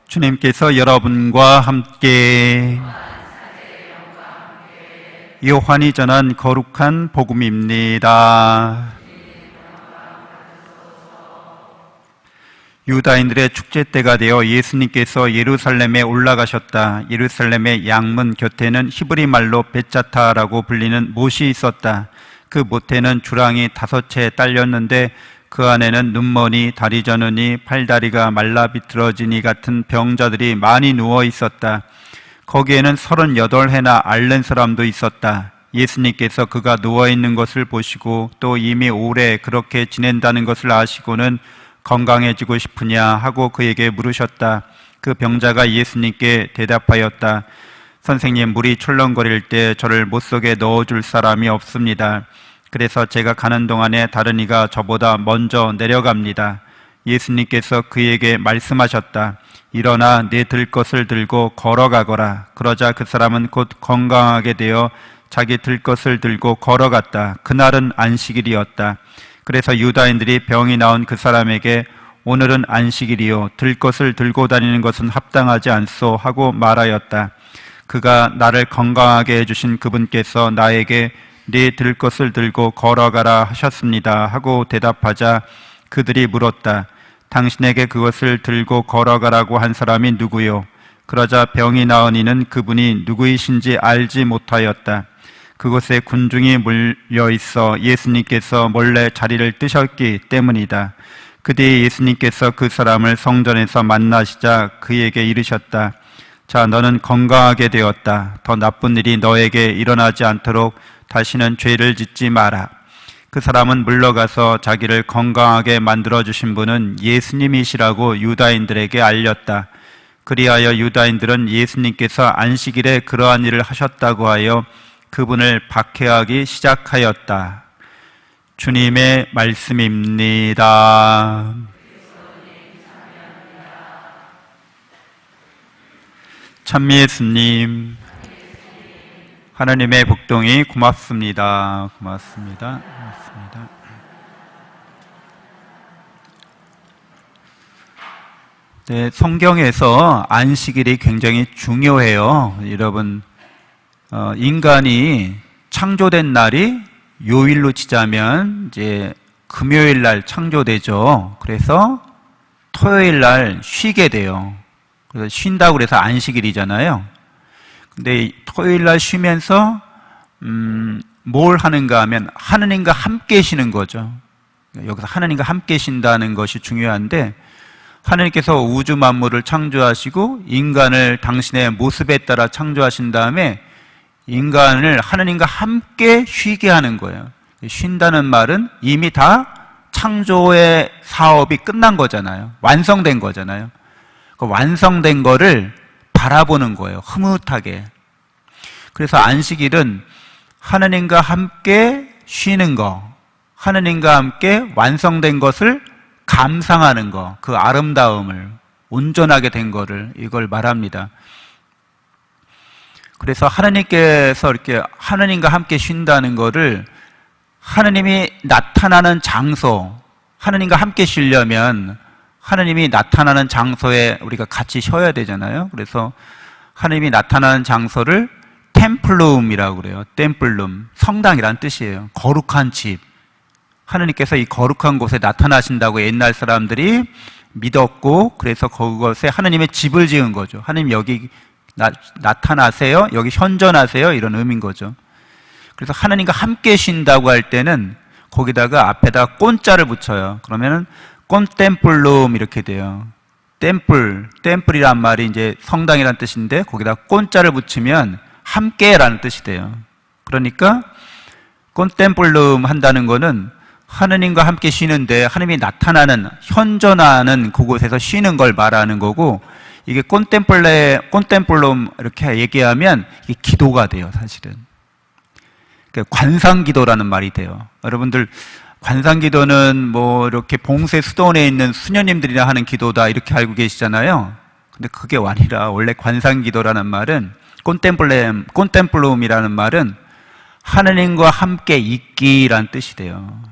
주님께서 여러분과 함께 요한이 전한 거룩한 복음입니다. 유다인들의 축제 때가 되어 예수님께서 예루살렘에 올라가셨다. 예루살렘의 양문 곁에는 히브리 말로 벳자타라고 불리는 못이 있었다. 그 못에는 주랑이 5채 딸렸는데 그 안에는 눈머니, 다리 저느니, 팔다리가 말라 비틀어지니 같은 병자들이 많이 누워 있었다. 거기에는 38해나 앓는 사람도 있었다. 예수님께서 그가 누워 있는 것을 보시고 또 이미 오래 그렇게 지낸다는 것을 아시고는 건강해지고 싶으냐 하고 그에게 물으셨다. 그 병자가 예수님께 대답하였다. 선생님, 물이 출렁거릴 때 저를 못속에 넣어줄 사람이 없습니다. 그래서 제가 가는 동안에 다른 이가 저보다 먼저 내려갑니다. 예수님께서 그에게 말씀하셨다. 일어나 내 들 것을 들고 걸어가거라. 그러자 그 사람은 곧 건강하게 되어 자기 들 것을 들고 걸어갔다. 그날은 안식일이었다. 그래서 유다인들이 병이 나온 그 사람에게 오늘은 안식일이요 들 것을 들고 다니는 것은 합당하지 않소 하고 말하였다. 그가 나를 건강하게 해주신 그분께서 나에게 네 들 것을 들고 걸어가라 하셨습니다 하고 대답하자 그들이 물었다. 당신에게 그것을 들고 걸어가라고 한 사람이 누구요? 그러자 병이 나은 이는 그분이 누구이신지 알지 못하였다. 그곳에 군중이 몰려 있어 예수님께서 몰래 자리를 뜨셨기 때문이다. 그 뒤에 예수님께서 그 사람을 성전에서 만나시자 그에게 이르셨다. 자, 너는 건강하게 되었다. 더 나쁜 일이 너에게 일어나지 않도록 다시는 죄를 짓지 마라. 그 사람은 물러가서 자기를 건강하게 만들어주신 분은 예수님이시라고 유다인들에게 알렸다. 그리하여 유다인들은 예수님께서 안식일에 그러한 일을 하셨다고 하여 그분을 박해하기 시작하였다. 주님의 말씀입니다. 찬미 예수님, 하나님의 복동이 고맙습니다. 고맙습니다. 고맙습니다. 네, 성경에서 안식일이 굉장히 중요해요. 여러분, 인간이 창조된 날이 요일로 치자면 이제 금요일 날 창조되죠. 그래서 토요일 날 쉬게 돼요. 그래서 쉰다고 그래서 안식일이잖아요. 근데 토요일 날 쉬면서 뭘 하는가 하면 하느님과 함께 쉬는 거죠. 여기서 하느님과 함께 쉰다는 것이 중요한데 하느님께서 우주 만물을 창조하시고 인간을 당신의 모습에 따라 창조하신 다음에 인간을 하느님과 함께 쉬게 하는 거예요. 쉰다는 말은 이미 다 창조의 사업이 끝난 거잖아요. 완성된 거잖아요. 그 완성된 거를 바라보는 거예요. 흐뭇하게. 그래서 안식일은 하느님과 함께 쉬는 거, 하느님과 함께 완성된 것을 감상하는 거, 그 아름다움을, 온전하게 된 거를 이걸 말합니다. 그래서 하느님께서 이렇게 하느님과 함께 쉰다는 거를 하느님이 나타나는 장소, 하느님과 함께 쉬려면 하느님이 나타나는 장소에 우리가 같이 쉬어야 되잖아요. 그래서 하느님이 나타나는 장소를 템플룸이라고 그래요. 템플룸, 성당이란 뜻이에요. 거룩한 집. 하느님께서 이 거룩한 곳에 나타나신다고 옛날 사람들이 믿었고 그래서 그것에 하느님의 집을 지은 거죠. 하느님 여기 나타나세요. 여기 현존하세요. 이런 의미인 거죠. 그래서 하느님과 함께 쉰다고 할 때는 거기다가 앞에다 꼰자를 붙여요. 그러면은 꼰템플룸 이렇게 돼요. 템플이란 말이 이제 성당이란 뜻인데 거기다 꼰자를 붙이면 함께라는 뜻이 돼요. 그러니까 꼰템플룸 한다는 거는 하느님과 함께 쉬는데 하느님이 나타나는, 현존하는 그곳에서 쉬는 걸 말하는 거고 이게 꼰템플룸 이렇게 얘기하면 이게 기도가 돼요, 사실은. 그러니까 관상기도라는 말이 돼요. 여러분들 관상기도는 뭐 이렇게 봉쇄 수도원에 있는 수녀님들이나 하는 기도다 이렇게 알고 계시잖아요. 근데 그게 아니라 원래 관상기도라는 말은 콘템플룸이라는 말은 하느님과 함께 있기라는 뜻이 돼요.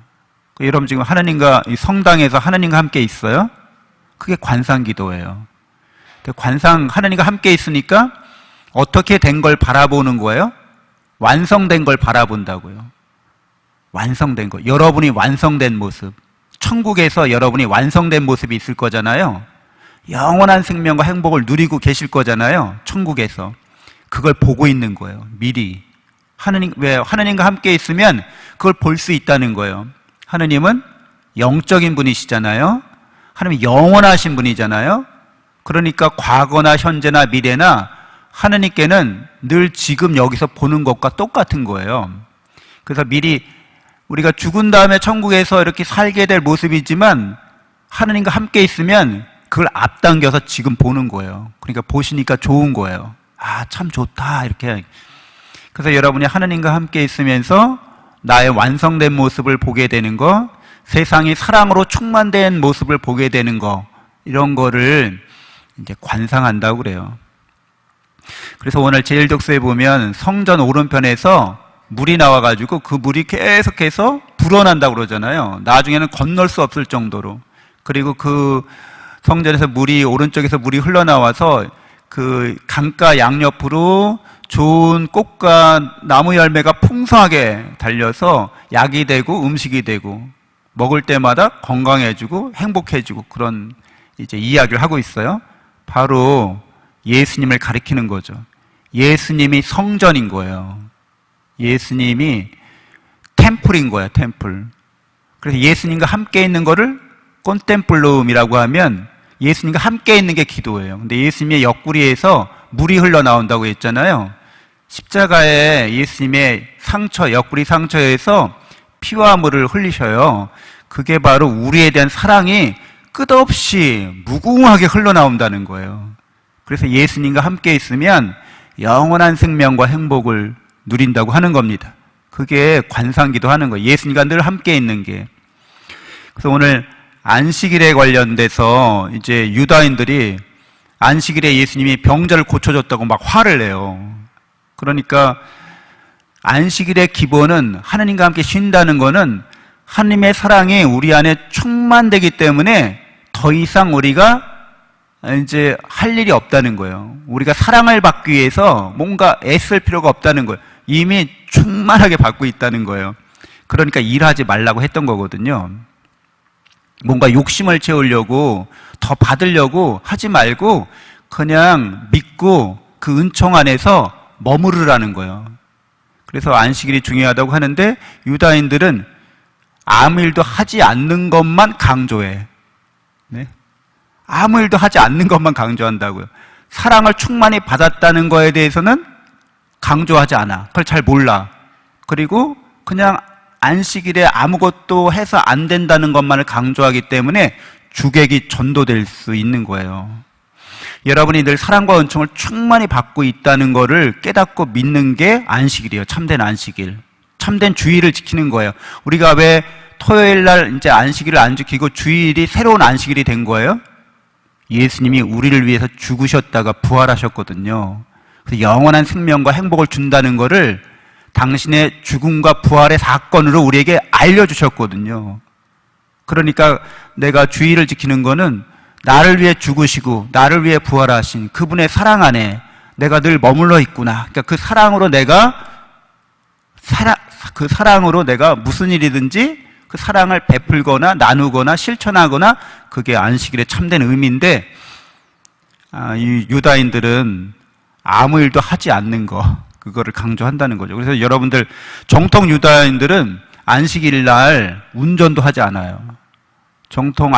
여러분 지금 하느님과 이 성당에서 하느님과 함께 있어요? 그게 관상기도예요. 관상, 하느님과 함께 있으니까 어떻게 된 걸 바라보는 거예요? 완성된 걸 바라본다고요. 완성된 거. 여러분이 완성된 모습. 천국에서 여러분이 완성된 모습이 있을 거잖아요. 영원한 생명과 행복을 누리고 계실 거잖아요. 천국에서. 그걸 보고 있는 거예요. 미리. 왜 하느님과 함께 있으면 그걸 볼 수 있다는 거예요. 하느님은 영적인 분이시잖아요. 하느님이 영원하신 분이잖아요. 그러니까 과거나 현재나 미래나 하느님께는 늘 지금 여기서 보는 것과 똑같은 거예요. 그래서 미리 우리가 죽은 다음에 천국에서 이렇게 살게 될 모습이지만 하느님과 함께 있으면 그걸 앞당겨서 지금 보는 거예요. 그러니까 보시니까 좋은 거예요. 아, 참 좋다 이렇게. 그래서 여러분이 하느님과 함께 있으면서 나의 완성된 모습을 보게 되는 거, 세상이 사랑으로 충만된 모습을 보게 되는 거, 이런 거를 이제 관상한다고 그래요. 그래서 오늘 제1독서에 보면 성전 오른편에서 물이 나와가지고 그 물이 계속해서 불어난다고 그러잖아요. 나중에는 건널 수 없을 정도로. 그리고 그 성전에서 오른쪽에서 물이 흘러나와서 그 강가 양옆으로 좋은 꽃과 나무 열매가 풍성하게 달려서 약이 되고 음식이 되고 먹을 때마다 건강해지고 행복해지고 그런 이제 이야기를 하고 있어요. 바로 예수님을 가리키는 거죠. 예수님이 성전인 거예요. 예수님이 템플인 거예요, 템플. 그래서 예수님과 함께 있는 거를 콘템플룸이라고 하면 예수님과 함께 있는 게 기도예요. 근데 예수님의 옆구리에서 물이 흘러나온다고 했잖아요. 십자가에 예수님의 상처, 옆구리 상처에서 피와 물을 흘리셔요. 그게 바로 우리에 대한 사랑이 끝없이 무궁하게 흘러나온다는 거예요. 그래서 예수님과 함께 있으면 영원한 생명과 행복을 누린다고 하는 겁니다. 그게 관상기도 하는 거예요. 예수님과 늘 함께 있는 게. 그래서 오늘 안식일에 관련돼서 이제 유다인들이 안식일에 예수님이 병자를 고쳐줬다고 막 화를 내요. 그러니까 안식일의 기본은 하느님과 함께 쉰다는 거는 하느님의 사랑이 우리 안에 충만되기 때문에 더 이상 우리가 이제 할 일이 없다는 거예요. 우리가 사랑을 받기 위해서 뭔가 애쓸 필요가 없다는 거예요. 이미 충만하게 받고 있다는 거예요. 그러니까 일하지 말라고 했던 거거든요. 뭔가 욕심을 채우려고 더 받으려고 하지 말고 그냥 믿고 그 은총 안에서 머무르라는 거예요. 그래서 안식일이 중요하다고 하는데 유다인들은 아무 일도 하지 않는 것만 강조해. 네? 아무 일도 하지 않는 것만 강조한다고요. 사랑을 충만히 받았다는 거에 대해서는 강조하지 않아. 그걸 잘 몰라. 그리고 그냥 안식일에 아무것도 해서 안 된다는 것만을 강조하기 때문에 주객이 전도될 수 있는 거예요. 여러분이 늘 사랑과 은총을 충만히 받고 있다는 거를 깨닫고 믿는 게 안식일이에요. 참된 안식일. 참된 주일을 지키는 거예요. 우리가 왜 토요일 날 이제 안식일을 안 지키고 주일이 새로운 안식일이 된 거예요? 예수님이 우리를 위해서 죽으셨다가 부활하셨거든요. 그래서 영원한 생명과 행복을 준다는 거를 당신의 죽음과 부활의 사건으로 우리에게 알려주셨거든요. 그러니까 내가 주일을 지키는 거는 나를 위해 죽으시고 나를 위해 부활하신 그분의 사랑 안에 내가 늘 머물러 있구나. 그러니까 그 사랑으로 내가 무슨 일이든지 그 사랑을 베풀거나 나누거나 실천하거나 그게 안식일의 참된 의미인데 이 유다인들은 아무 일도 하지 않는 거 그거를 강조한다는 거죠. 그래서 여러분들 정통 유다인들은 안식일 날 운전도 하지 않아요. 정통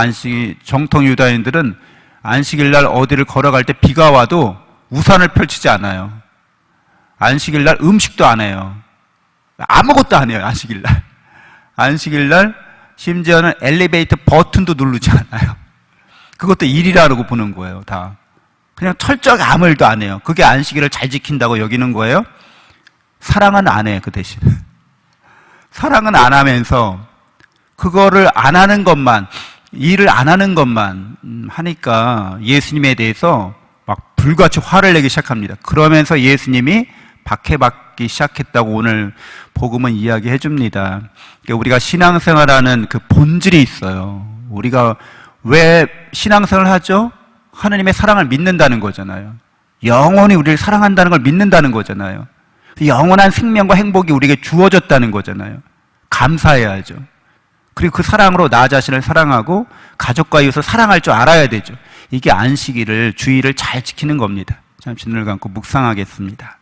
유다인들은 안식일 날 어디를 걸어갈 때 비가 와도 우산을 펼치지 않아요. 안식일 날 음식도 안 해요. 아무것도 안 해요. 안식일 날. 안식일 날 심지어는 엘리베이터 버튼도 누르지 않아요. 그것도 일이라고 보는 거예요. 다. 그냥 철저하게 아무 일도 안 해요. 그게 안식일을 잘 지킨다고 여기는 거예요. 사랑은 안 해, 그 대신. 사랑은 안 하면서 그거를 안 하는 것만, 일을 안 하는 것만 하니까 예수님에 대해서 막 불같이 화를 내기 시작합니다. 그러면서 예수님이 박해받기 시작했다고 오늘 복음은 이야기해 줍니다. 우리가 신앙생활하는 그 본질이 있어요. 우리가 왜 신앙생활을 하죠? 하나님의 사랑을 믿는다는 거잖아요. 영원히 우리를 사랑한다는 걸 믿는다는 거잖아요. 영원한 생명과 행복이 우리에게 주어졌다는 거잖아요. 감사해야죠. 그리고 그 사랑으로 나 자신을 사랑하고 가족과 이웃을 사랑할 줄 알아야 되죠. 이게 안식일을, 주의를 잘 지키는 겁니다. 잠시 눈을 감고 묵상하겠습니다.